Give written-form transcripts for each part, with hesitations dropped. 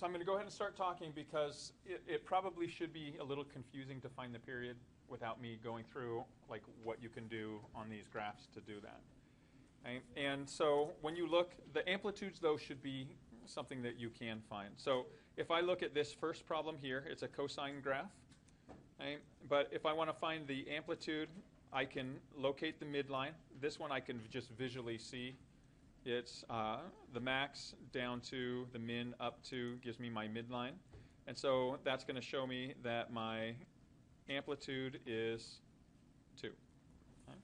So I'm going to go ahead and start talking because it probably should be a little confusing to find the period without me going through like what you can do on these graphs to do that. Okay? And so when you look, the amplitudes though should be something that you can find. So if I look at this first problem here, it's a cosine graph. Okay? But if I want to find the amplitude, I can locate the midline. This one I can just visually see. It's the max down to the min up to gives me my midline. And so that's going to show me that my amplitude is 2. Okay.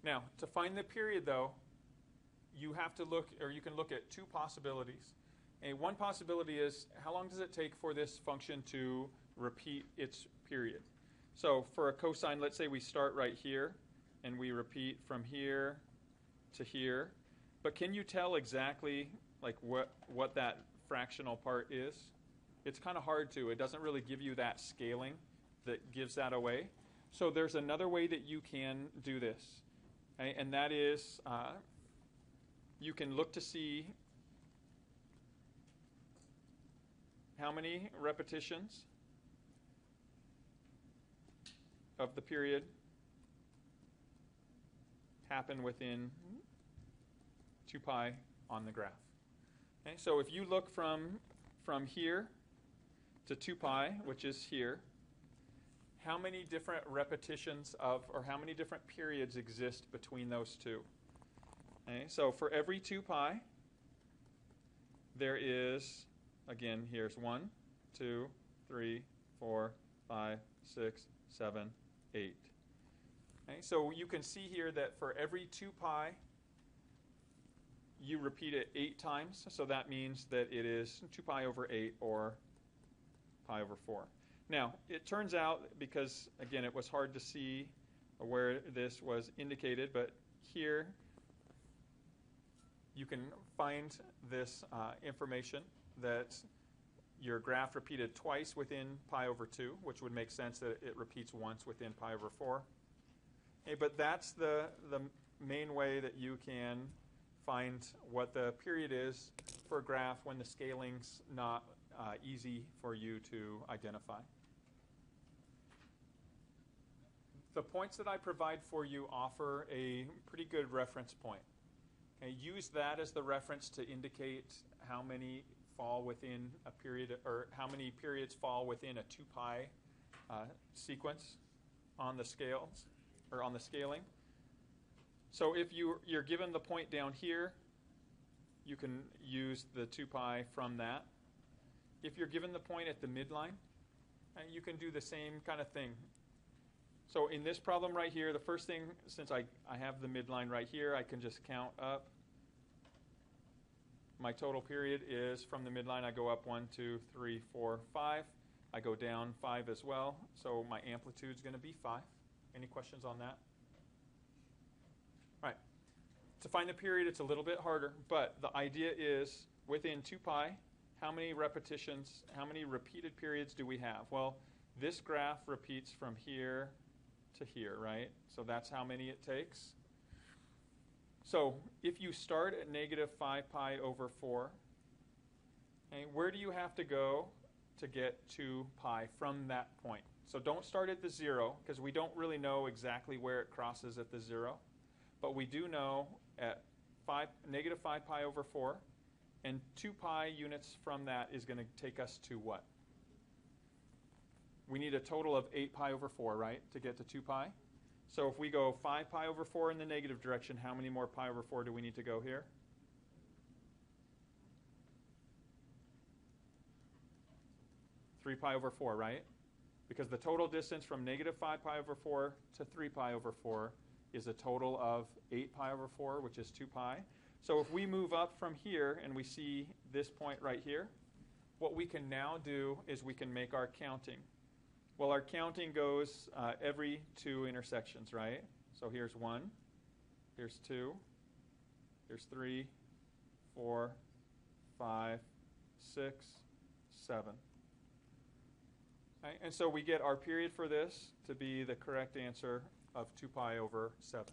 Now, to find the period, though, you have to look, or you can look at two possibilities. And one possibility is, how long does it take for this function to repeat its period? So for a cosine, let's say we start right here, and we repeat from here to here. But can you tell exactly like what that fractional part is? It's kind of hard to. It doesn't really give you that scaling that gives that away. So there's another way that you can do this. Okay? And that is you can look to see how many repetitions of the period happen within 2 pi on the graph. Okay, so if you look from here to 2 pi, which is here, how many different repetitions of, or how many different periods exist between those two? Okay, so for every 2 pi, there is, again, here's 1, 2, 3, 4, 5, 6, 7, 8. Okay, so you can see here that for every 2 pi, you repeat it 8 times, so that means that it is 2 pi over 8 or pi over 4. Now, it turns out, because, again, it was hard to see where this was indicated, but here you can find this information that your graph repeated twice within pi over 2, which would make sense that it repeats once within pi over 4. Okay, but that's the main way that you can find what the period is for a graph when the scaling's not easy for you to identify. The points that I provide for you offer a pretty good reference point. Okay, use that as the reference to indicate how many fall within a period, or how many periods fall within a 2 pi sequence on the scales, or on the scaling. So if you're given the point down here, you can use the 2 pi from that. If you're given the point at the midline, you can do the same kind of thing. So in this problem right here, the first thing, since I have the midline right here, I can just count up. My total period is from the midline, I go up 1, 2, 3, 4, 5. I go down 5 as well, so my amplitude is going to be 5. Any questions on that? All right. To find the period, it's a little bit harder, but the idea is within 2 pi, how many repetitions, how many repeated periods do we have? Well, this graph repeats from here to here, right? So that's how many it takes. So if you start at negative 5 pi over 4, okay, where do you have to go to get 2 pi from that point? So don't start at the 0, because we don't really know exactly where it crosses at the 0. But we do know at negative 5 pi over 4, and 2 pi units from that is going to take us to what? We need a total of 8 pi over 4, right, to get to 2 pi? So if we go 5 pi over 4 in the negative direction, how many more pi over 4 do we need to go here? Three pi over 4, right? Because the total distance from negative 5 pi over 4 to 3 pi over 4 is a total of 8 pi over 4, which is 2 pi. So if we move up from here and we see this point right here, what we can now do is we can make our counting. Well, our counting goes every 2 intersections, right? So here's 1, here's 2, here's 3, 4, 5, 6, 7. Okay, and so we get our period for this to be the correct answer of 2 pi over 7.